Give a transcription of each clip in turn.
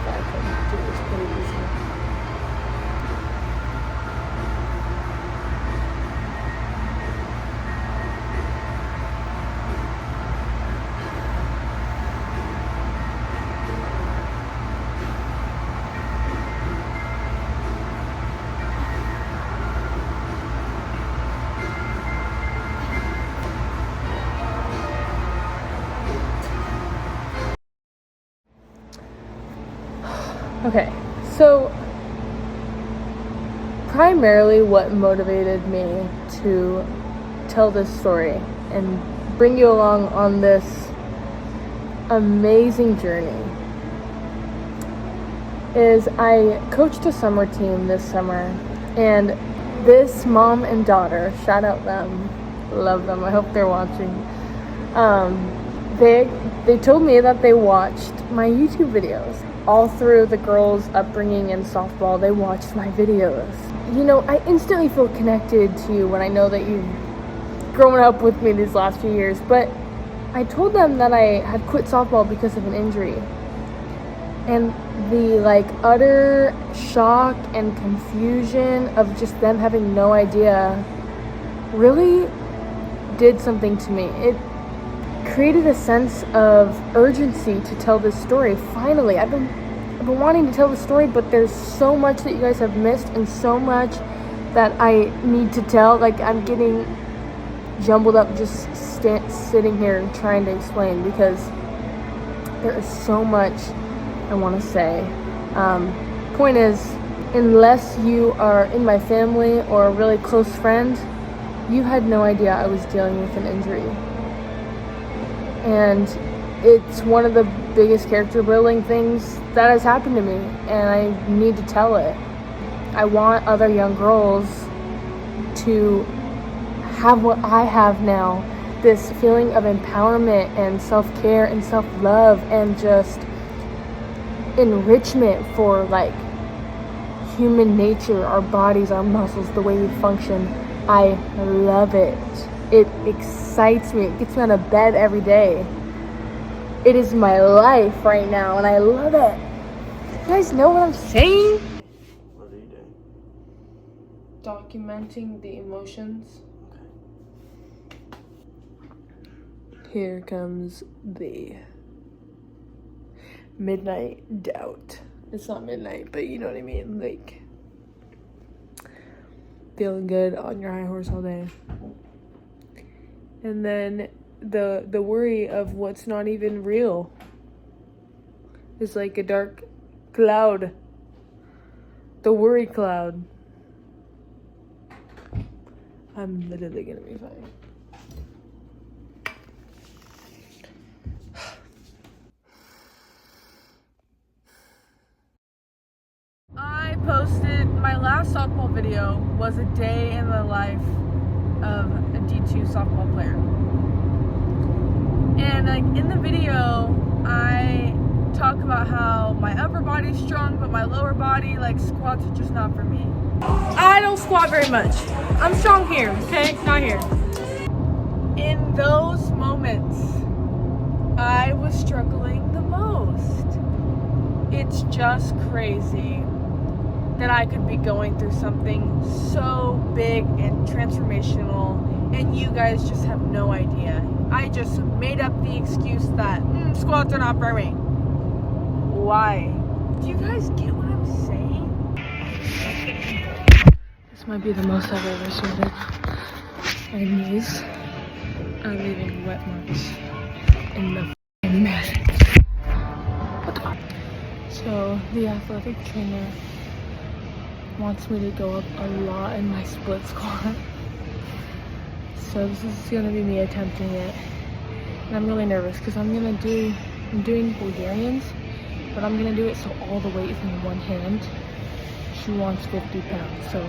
guy could do this pretty easily. Okay, so primarily what motivated me to tell this story and bring you along on this amazing journey is I coached a summer team this summer, and this mom and daughter, shout out them, love them, I hope they're watching, they told me that they watched my YouTube videos. All through the girls' upbringing in softball, they watched my videos. You know, I instantly feel connected to you when I know that you've grown up with me these last few years, but I told them that I had quit softball because of an injury. And the utter shock and confusion of just them having no idea really did something to me. It created a sense of urgency to tell this story. Finally, I've been wanting to tell the story, but there's so much that you guys have missed and so much that I need to tell. I'm getting jumbled up just sitting here and trying to explain, because there is so much I want to say. Point is, unless you are in my family or a really close friend, you had no idea I was dealing with an injury. And it's one of the biggest character building things that has happened to me, and I need to tell it. I want other young girls to have what I have now, this feeling of empowerment and self-care and self-love and just enrichment for human nature, our bodies, our muscles, the way we function. I love it. It excites me. It gets me out of bed every day. It is my life right now, and I love it. You guys know what I'm saying? What are you doing? Documenting the emotions. Here comes the midnight doubt. It's not midnight, but you know what I mean. Feeling good on your high horse all day. And then the worry of what's not even real is like a dark cloud. The worry cloud. I'm literally gonna be fine. I posted my last softball video was a day in the life of a D2 softball player. And in the video, I talk about how my upper body's strong, but my lower body, squats are just not for me. I don't squat very much. I'm strong here, okay? Not here. In those moments, I was struggling the most. It's just crazy that I could be going through something so big and transformational, and you guys just have no idea. I just made up the excuse that squats are not for me. Why? Do you guys get what I'm saying? This might be the most I've ever sweated. My knees are leaving wet marks in the mess. What the fuck? So the athletic trainer wants me to go up a lot in my split squat. So this is gonna be me attempting it. And I'm really nervous because I'm doing Bulgarians, but I'm gonna do it so all the weight is in one hand. She wants 50 pounds, so.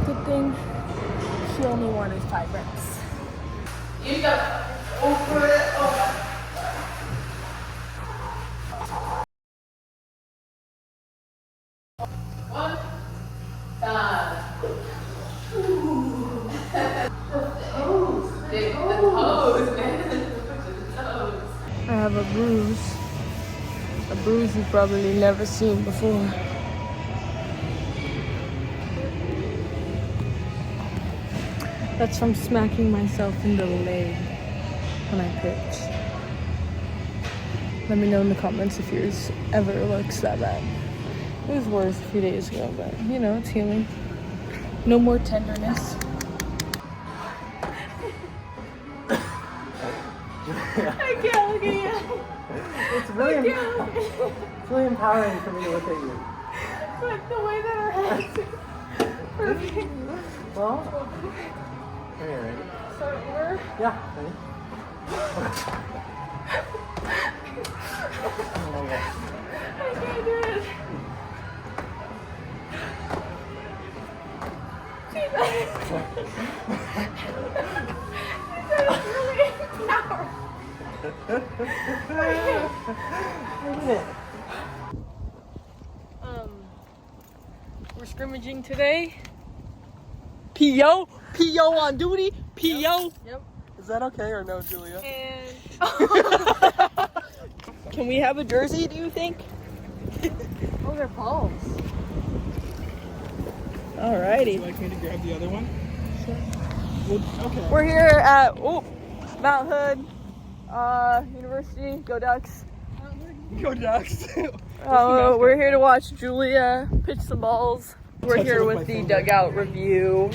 Good thing she only wanted 5 reps. You got over it. Oh. One time. have a bruise. A bruise you've probably never seen before. That's from smacking myself in the leg when I pitch. Let me know in the comments if yours ever looks that bad. It was worse a few days ago, but you know, it's healing. No more tenderness. I can't look at you. It's really empowering for me to look at you. But the way that our heads are perfect. Well, okay, ready? Start over? Yeah, ready? Oh my gosh. I can't do it. We're scrimmaging today. P.O. on duty? P.O. Yep. Is that okay or no, Julia? And Can we have a jersey, do you think? oh, they're balls. Alrighty. Would you like me to grab the other one? Sure. Well, okay. We're here at Mount Hood University. Go Ducks. Go Ducks. We're here to watch Julia pitch some balls. We're Touch it here with with my the finger. dugout review.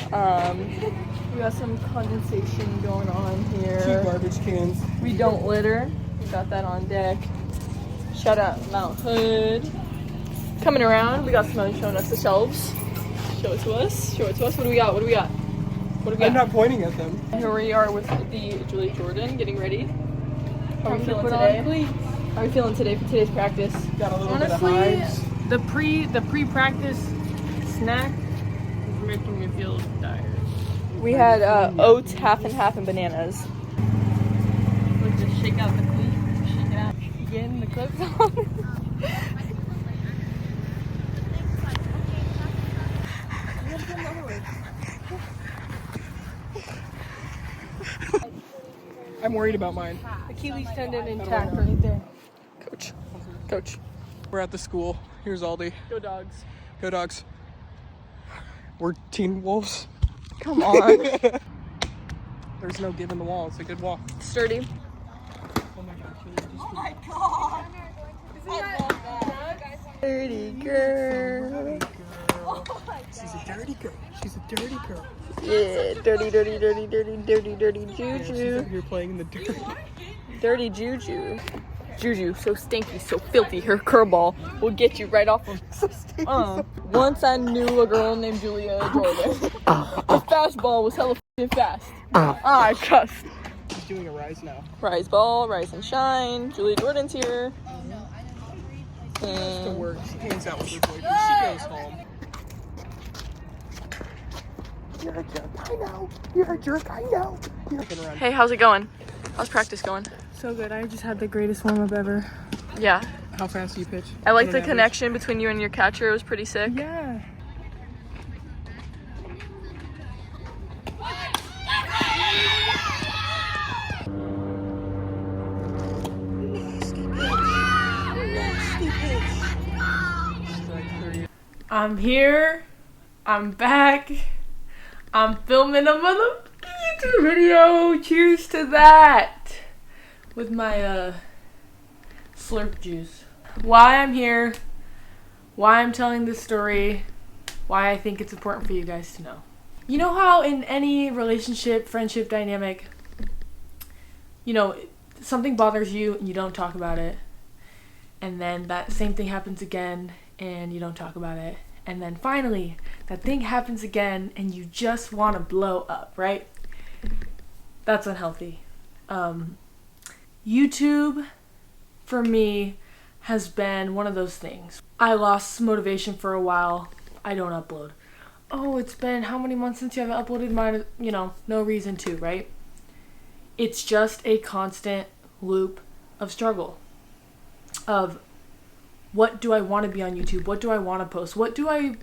We got some condensation going on here. 2 garbage cans. We don't litter. We got that on deck. Shout out Mount Hood. Coming around, we got someone showing us the shelves. Show it to us. Show it to us. What do we got? What do we got? What do we got? I'm not pointing at them. Here we are with the Julia Jordan getting ready. How are we feeling Put on today? cleats. How are we feeling today for today's practice? Got a little Honestly, bit of hives. the pre-practice snack is making me feel tired. We had oats, half and half, and bananas. Let's just shake out the cleat. Shake it out. Getting the clips on. I'm worried about mine. Achilles tendon intact right there. Coach. We're at the school. Here's Aldi. Go Dogs. Go Dogs. We're Teen Wolves. Come on. There's no give in the wall. It's a good walk. Sturdy. Oh my gosh. Dirty girl. She's a dirty girl. She's a dirty girl. Yeah, dirty She's juju. out here playing in the dirt. Dirty juju. Juju, so stinky, so filthy. Her curveball will get you right off of. Once I knew a girl named Julia Jordan. Her fastball was hella f***ing fast. I cussed. She's doing a rise now. Rise ball, rise and shine. Julia Jordan's here. To And work. She hangs out with her boyfriend. She goes home. You're a jerk. I know. You're a jerk. I know. hey, how's it going? How's practice going? So good. I just had the greatest warm-up ever. Yeah. How fast do you pitch? I like On the an average? connection between you and your catcher. It was pretty sick. Yeah. I'm here. I'm back. I'm filming a YouTube video. Cheers to that. With my slurp juice. Why I'm here. Why I'm telling this story. Why I think it's important for you guys to know. You know how in any relationship, friendship dynamic, you know, something bothers you and you don't talk about it. And then that same thing happens again and you don't talk about it. And then finally, that thing happens again and you just want to blow up, right? That's unhealthy. YouTube, for me, has been one of those things. I lost motivation for a while. I don't upload. Oh, it's been how many months since you haven't uploaded mine? You know, no reason to, right? It's just a constant loop of struggle. Of what do I want to be on YouTube? What do I want to post? What do I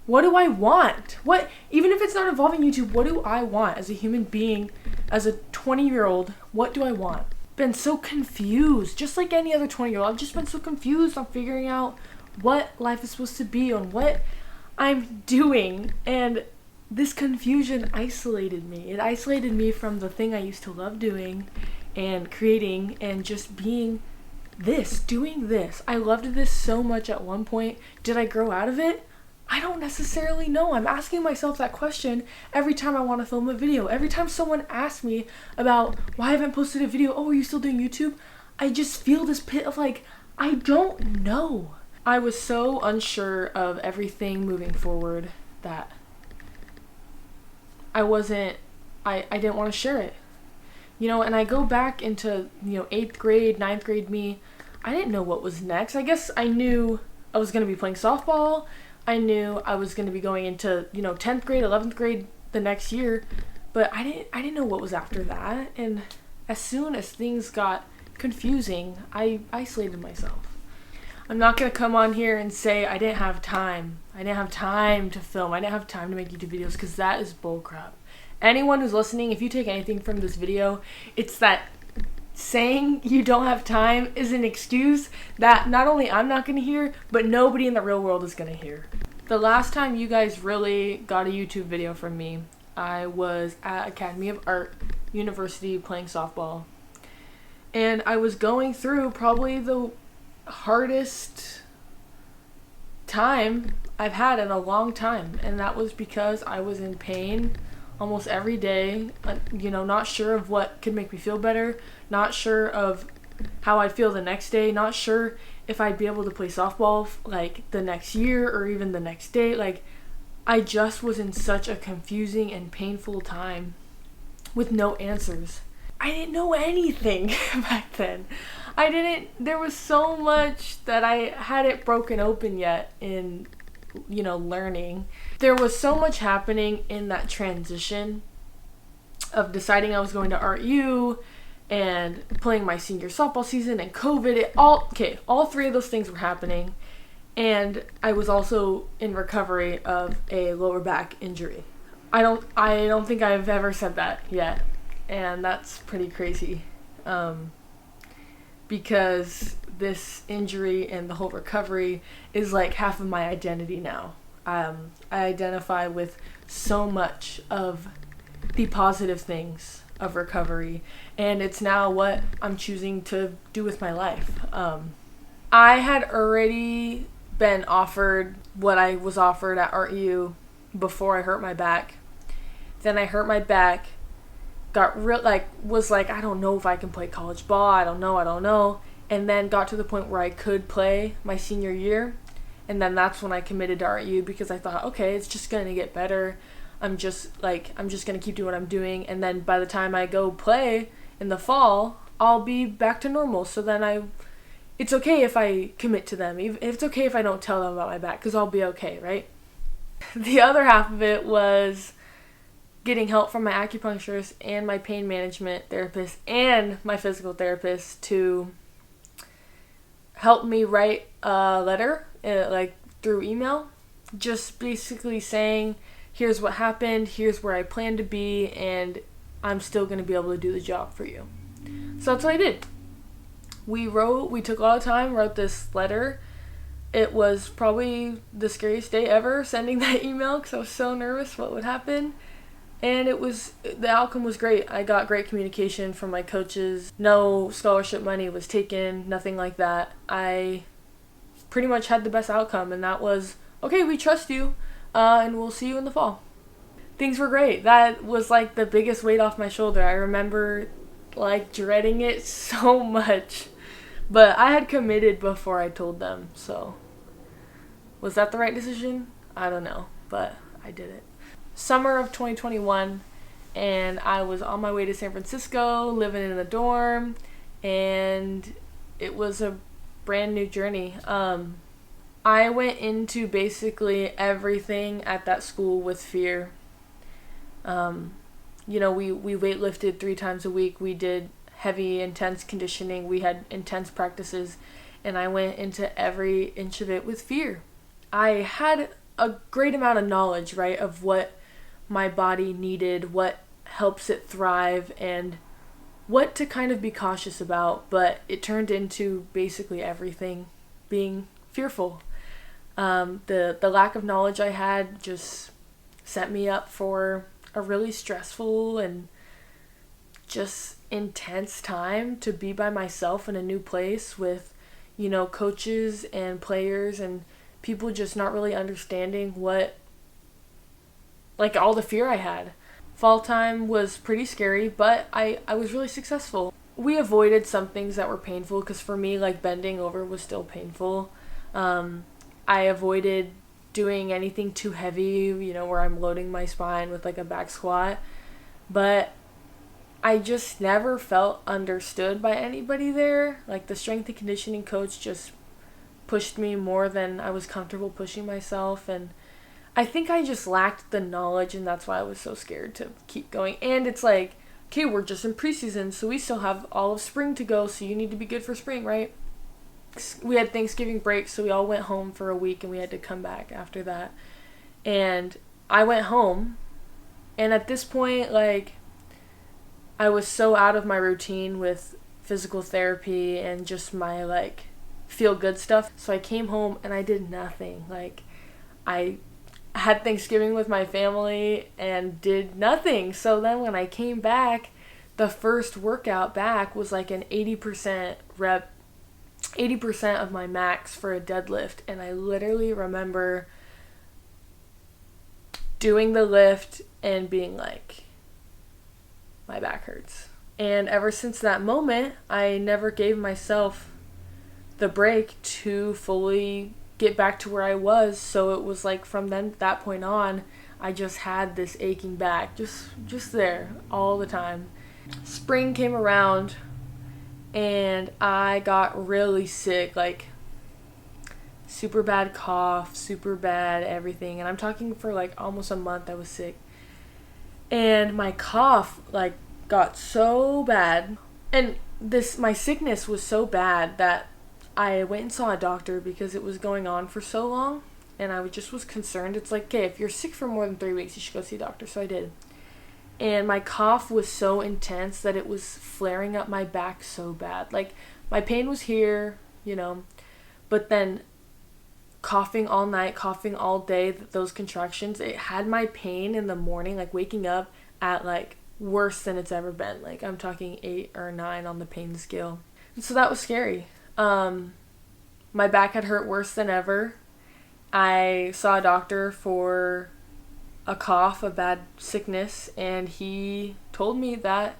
want? What, even if it's not involving YouTube, what do I want as a human being, as a 20-year-old? What do I want? been so confused, just like any other 20-year-old. I've just been so confused on figuring out what life is supposed to be, on what I'm doing, and this confusion isolated me. It isolated me from the thing I used to love doing and creating and just being doing this. I loved this so much at one point. Did I grow out of it? I don't necessarily know. I'm asking myself that question every time I want to film a video. Every time someone asks me about why I haven't posted a video, oh, are you still doing YouTube? I just feel this pit of like, I don't know. I was so unsure of everything moving forward that I didn't want to share it. You know, and I go back into, 8th grade, 9th grade me. I didn't know what was next. I guess I knew I was going to be playing softball. I knew I was going to be going into, 10th grade, 11th grade the next year. But I didn't know what was after that. And as soon as things got confusing, I isolated myself. I'm not going to come on here and say I didn't have time. I didn't have time to film. I didn't have time to make YouTube videos, because that is bullcrap. Anyone who's listening, if you take anything from this video, it's that saying you don't have time is an excuse that not only I'm not going to hear, but nobody in the real world is going to hear. The last time you guys really got a YouTube video from me, I was at Academy of Art University playing softball. And I was going through probably the hardest time I've had in a long time. And that was because I was in pain almost every day, not sure of what could make me feel better, not sure of how I'd feel the next day, not sure if I'd be able to play softball like the next year or even the next day. Like, I just was in such a confusing and painful time with no answers. I didn't know anything back then. There was so much that I hadn't broken open yet in learning. There was so much happening in that transition of deciding I was going to art-u and playing my senior softball season and COVID. All three of those things were happening, and I was also in recovery of a lower back injury. I don't think I've ever said that yet, and that's pretty crazy, because this injury and the whole recovery is like half of my identity now. I identify with so much of the positive things of recovery, and it's now what I'm choosing to do with my life. I had already been offered what I was offered at art-u before I hurt my back. Then I hurt my back, was like, I don't know if I can play college ball, I don't know. And then got to the point where I could play my senior year. And then that's when I committed to art-u, because I thought, okay, it's just going to get better. I'm just going to keep doing what I'm doing. And then by the time I go play in the fall, I'll be back to normal. So then it's okay if I commit to them. It's okay if I don't tell them about my back, because I'll be okay, right? The other half of it was getting help from my acupuncturist and my pain management therapist and my physical therapist to help me write a letter, through email, just basically saying, here's what happened, here's where I plan to be, and I'm still going to be able to do the job for you. So that's what I did. We took a lot of time, wrote this letter. It was probably the scariest day ever sending that email, because I was so nervous what would happen. And the outcome was great. I got great communication from my coaches. No scholarship money was taken, nothing like that. I pretty much had the best outcome, and that was, okay, we trust you, and we'll see you in the fall. Things were great. That was like the biggest weight off my shoulder. I remember dreading it so much, but I had committed before I told them. So was that the right decision? I don't know, but I did it. Summer of 2021, and I was on my way to San Francisco, living in a dorm, and it was a brand new journey. I went into basically everything at that school with fear. We weightlifted 3 times a week. We did heavy, intense conditioning. We had intense practices, and I went into every inch of it with fear. I had a great amount of knowledge, right, of what my body needed, what helps it thrive, and what to kind of be cautious about, but it turned into basically everything being fearful. The lack of knowledge I had just set me up for a really stressful and just intense time to be by myself in a new place with, you know, coaches and players and people just not really understanding what, like, all the fear I had. Fall time was pretty scary, but I was really successful. We avoided some things that were painful because for me, like, bending over was still painful. I avoided doing anything too heavy, you know, where I'm loading my spine with like a back squat. But I just never felt understood by anybody there. Like, the strength and conditioning coach just pushed me more than I was comfortable pushing myself, and I think I just lacked the knowledge, and that's why I was so scared to keep going. And it's like, okay, we're just in preseason, so we still have all of spring to go, so you need to be good for spring, right? We had Thanksgiving break, so we all went home for a week, and we had to come back after that. And I went home, and at this point, like, I was so out of my routine with physical therapy and just my, like, feel-good stuff. So I came home, and I did nothing. Like, I had Thanksgiving with my family and did nothing. So then when I came back, the first workout back was like an 80% rep, 80% of my max for a deadlift. And I literally remember doing the lift and being like, my back hurts. And ever since that moment, I never gave myself the break to fully get back to where I was. So it was like from that point on, I just had this aching back, just there all the time. Spring came around and I got really sick, like super bad cough, super bad everything, and I'm talking for like almost a month I was sick. And my cough like got so bad, and my sickness was so bad that I went and saw a doctor because it was going on for so long, and I just was concerned. It's like, okay, if you're sick for more than 3 weeks, you should go see a doctor. So I did. And my cough was so intense that it was flaring up my back so bad. Like, my pain was here, you know, but then coughing all night, coughing all day, those contractions, it had my pain in the morning, like waking up at like worse than it's ever been. Like, I'm talking 8 or 9 on the pain scale. And so that was scary. My back had hurt worse than ever. I saw a doctor for a cough, a bad sickness, and he told me that,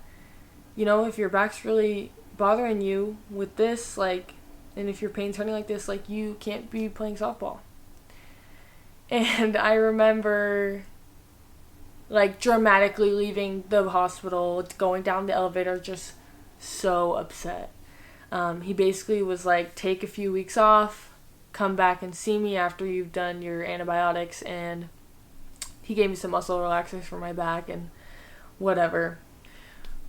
you know, if your back's really bothering you with this, like, and if your pain's hurting like this, like, you can't be playing softball. And I remember, like, dramatically leaving the hospital, going down the elevator, just so upset. He basically was like, take a few weeks off, come back and see me after you've done your antibiotics, and he gave me some muscle relaxers for my back and whatever.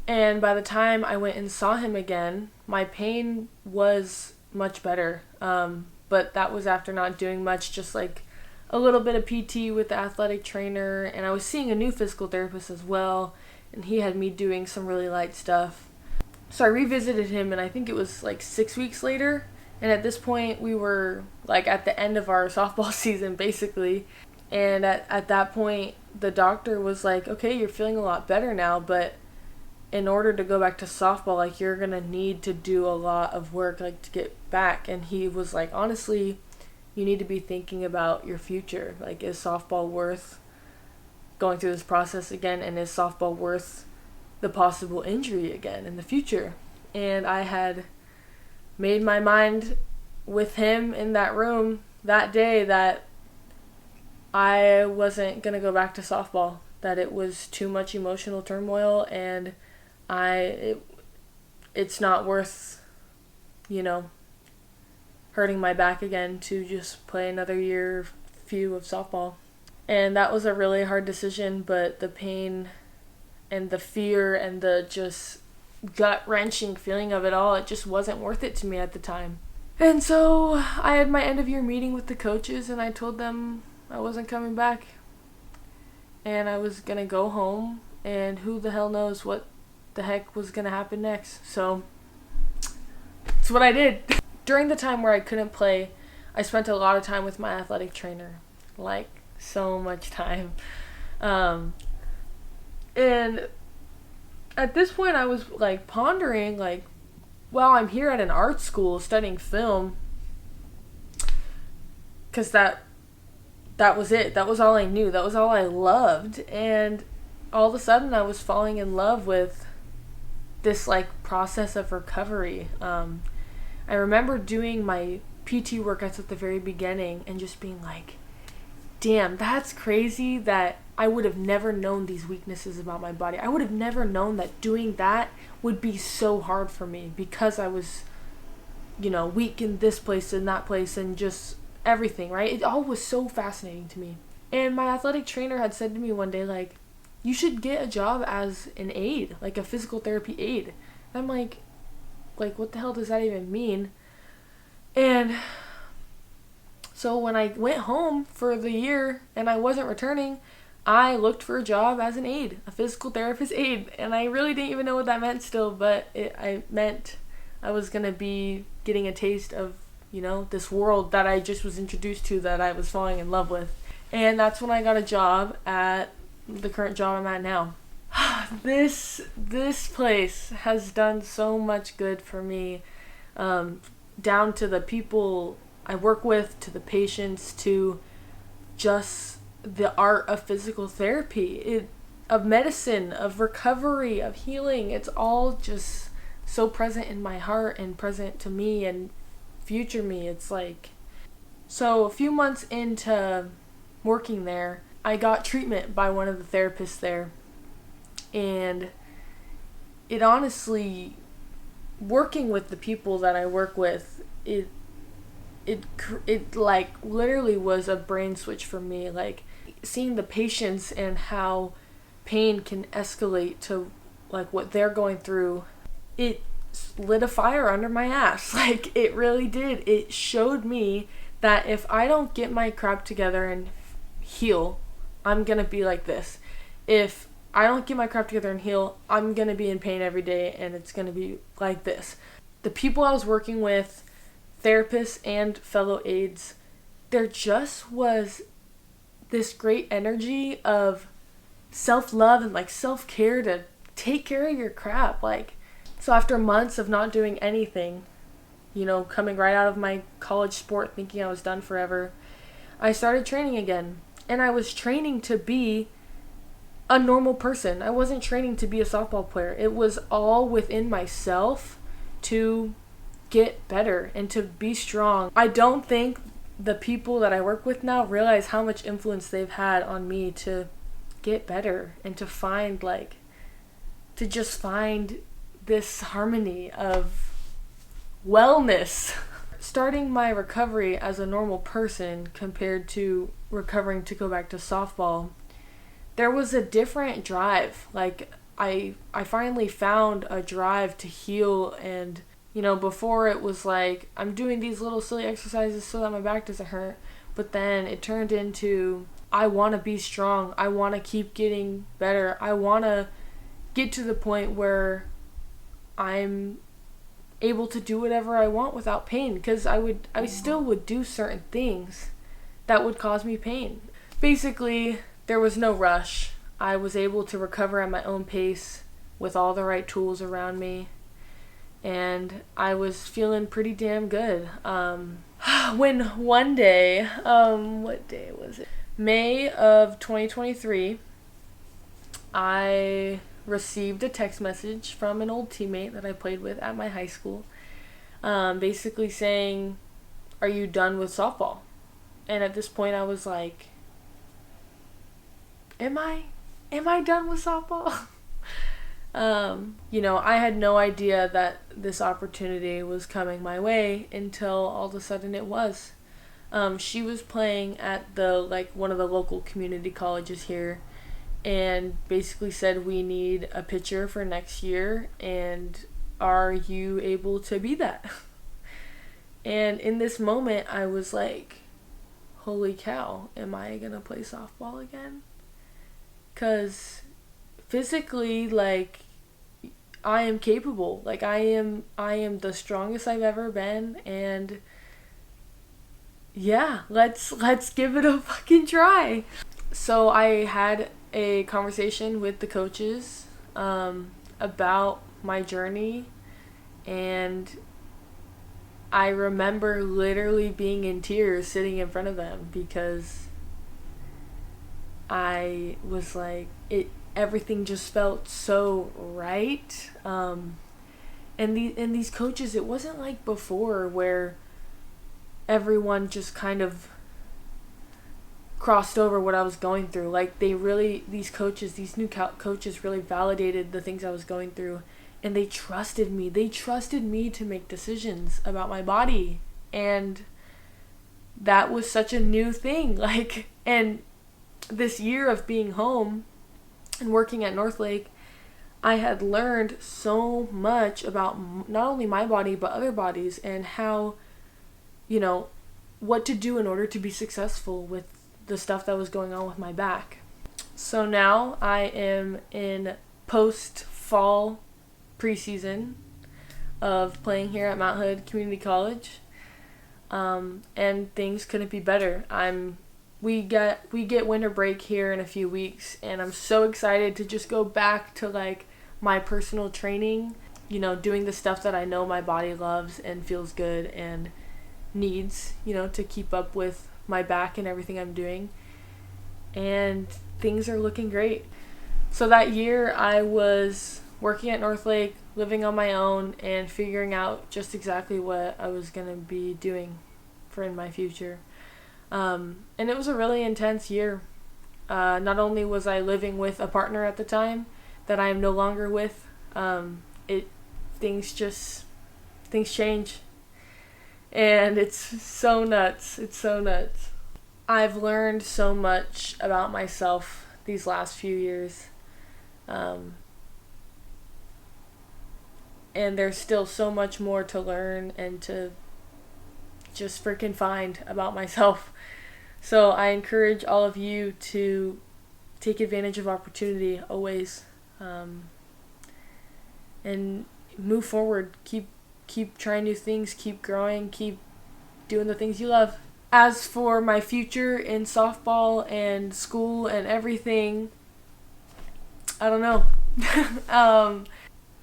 And by the time I went and saw him again, my pain was much better. But that was after not doing much, just like a little bit of PT with the athletic trainer, and I was seeing a new physical therapist as well, and he had me doing some really light stuff. So I revisited him, and I think it was like 6 weeks later, and at this point we were like at the end of our softball season basically. And at that point the doctor was like, okay, you're feeling a lot better now, but in order to go back to softball, like, you're gonna need to do a lot of work, like, to get back. And he was like, honestly, you need to be thinking about your future. Like, is softball worth going through this process again, and is softball worth the possible injury again in the future? And I had made my mind with him in that room that day that I wasn't going to go back to softball, that it was too much emotional turmoil, and it's not worth, you know, hurting my back again to just play another year few of softball. And that was a really hard decision, but the pain and the fear and the just gut-wrenching feeling of it all, it just wasn't worth it to me at the time. And so I had my end-of-year meeting with the coaches, and I told them I wasn't coming back, and I was gonna go home, and who the hell knows what the heck was gonna happen next. So it's what I did. During the time where I couldn't play, I spent a lot of time with my athletic trainer, like so much time. And at this point I was like pondering, like, well, I'm here at an art school studying film, because that was it. That was all I knew. That was all I loved. And all of a sudden I was falling in love with this like process of recovery. I remember doing my PT workouts at the very beginning and just being like, damn, that's crazy that I would have never known these weaknesses about my body. I would have never known that doing that would be so hard for me, because I was, you know, weak in this place and that place and just everything, right? It all was so fascinating to me. And my athletic trainer had said to me one day, like, you should get a job as an aide, like a physical therapy aide. And I'm like, what the hell does that even mean? And so when I went home for the year and I wasn't returning, I looked for a job as an aide, a physical therapist aide. And I really didn't even know what that meant still, but I meant I was going to be getting a taste of, you know, this world that I just was introduced to, that I was falling in love with. And that's when I got a job at the current job I'm at now. This place has done so much good for me, down to the people I work with, to the patients, to just the art of physical therapy, of medicine, of recovery, of healing. It's all just so present in my heart and present to me and future me. It's like, so a few months into working there, I got treatment by one of the therapists there. And it honestly, working with the people that I work with, it like literally was a brain switch for me. Like, seeing the patients and how pain can escalate to like what they're going through, it lit a fire under my ass. Like, it really did. It showed me that if I don't get my crap together and heal, I'm gonna be like this. If I don't get my crap together and heal, I'm going to be in pain every day, and it's going to be like this. The people I was working with, therapists and fellow aides, there just was this great energy of self-love and like self-care to take care of your crap. Like, so after months of not doing anything, you know, coming right out of my college sport thinking I was done forever, I started training again. And I was training to be a normal person. I wasn't training to be a softball player. It was all within myself to get better and to be strong. I don't think the people that I work with now realize how much influence they've had on me to get better and to find, like, to just find this harmony of wellness. Starting my recovery as a normal person compared to recovering to go back to softball, there was a different drive. Like, I finally found a drive to heal. And, you know, before it was like, I'm doing these little silly exercises so that my back doesn't hurt. But then it turned into, I want to be strong. I want to keep getting better. I want to get to the point where I'm able to do whatever I want without pain. Because I still would do certain things that would cause me pain. Basically, there was no rush. I was able to recover at my own pace with all the right tools around me. And I was feeling pretty damn good. When one day, what day was it? May of 2023, I received a text message from an old teammate that I played with at my high school, basically saying, "Are you done with softball?" And at this point I was like, Am I done with softball? You know, I had no idea that this opportunity was coming my way until all of a sudden it was. She was playing at one of the local community colleges here, and basically said, we need a pitcher for next year, and are you able to be that? And in this moment I was like, holy cow, am I gonna play softball again? Because physically, like, I am capable. Like I am the strongest I've ever been, and yeah, let's give it a fucking try. So I had a conversation with the coaches about my journey, and I remember literally being in tears sitting in front of them because I was like, everything just felt so right. And these coaches, it wasn't like before where everyone just kind of crossed over what I was going through. Like these coaches, these new coaches really validated the things I was going through, and they trusted me. They trusted me to make decisions about my body, and that was such a new thing. Like, and this year of being home and working at Northlake, I had learned so much about not only my body but other bodies, and how, what to do in order to be successful with the stuff that was going on with my back. So now I am in post-fall preseason of playing here at Mount Hood Community College, and things couldn't be better. We get winter break here in a few weeks, and I'm so excited to just go back to like my personal training, doing the stuff that I know my body loves and feels good and needs, to keep up with my back and everything I'm doing. And things are looking great. So that year I was working at Northlake, living on my own, and figuring out just exactly what I was going to be doing for in my future. And it was a really intense year. Not only was I living with a partner at the time that I am no longer with, things change. And it's so nuts. It's so nuts. I've learned so much about myself these last few years. And there's still so much more to learn and to just freaking find about myself. So I encourage all of you to take advantage of opportunity always, and move forward. Keep trying new things, keep growing, keep doing the things you love. As for my future in softball and school and everything, I don't know.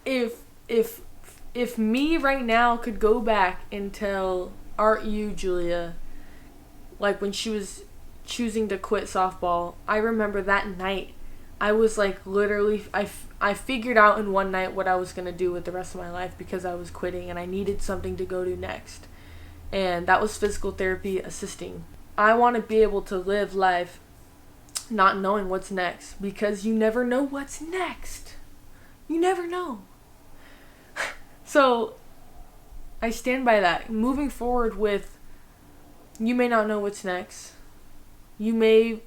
If me right now could go back and tell "Aren't you, Julia?" like when she was choosing to quit softball, I remember that night I was like literally, I figured out in one night what I was going to do with the rest of my life because I was quitting and I needed something to go to next. And that was physical therapy assisting. I want to be able to live life not knowing what's next, because you never know what's next. You never know. So I stand by that. Moving forward with, you may not know what's next. You may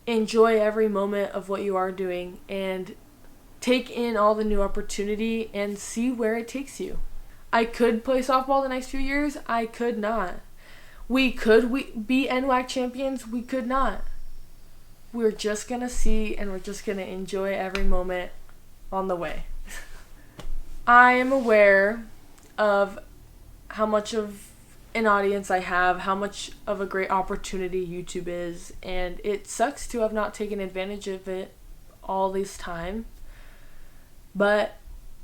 enjoy every moment of what you are doing and take in all the new opportunity and see where it takes you. I could play softball the next few years. I could not. We be NWAC champions. We could not. We're just going to see, and we're just going to enjoy every moment on the way. I am aware of how much of an audience I have, how much of a great opportunity YouTube is, and it sucks to have not taken advantage of it all this time. But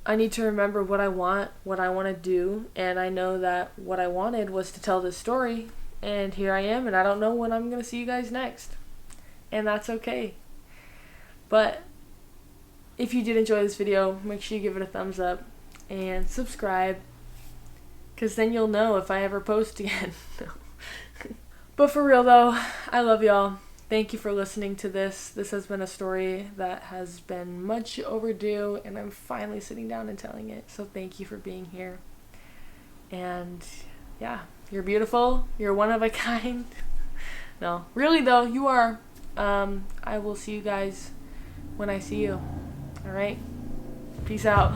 I need to remember what I want to do, and I know that what I wanted was to tell this story, and here I am, and I don't know when I'm going to see you guys next. And that's okay. But if you did enjoy this video, make sure you give it a thumbs up and subscribe, because then you'll know if I ever post again. But for real though, I love y'all. Thank you for listening to this. This has been a story that has been much overdue, and I'm finally sitting down and telling it. So thank you for being here. And yeah, you're beautiful. You're one of a kind. No, really though, you are. I will see you guys when I see you. All right? Peace out.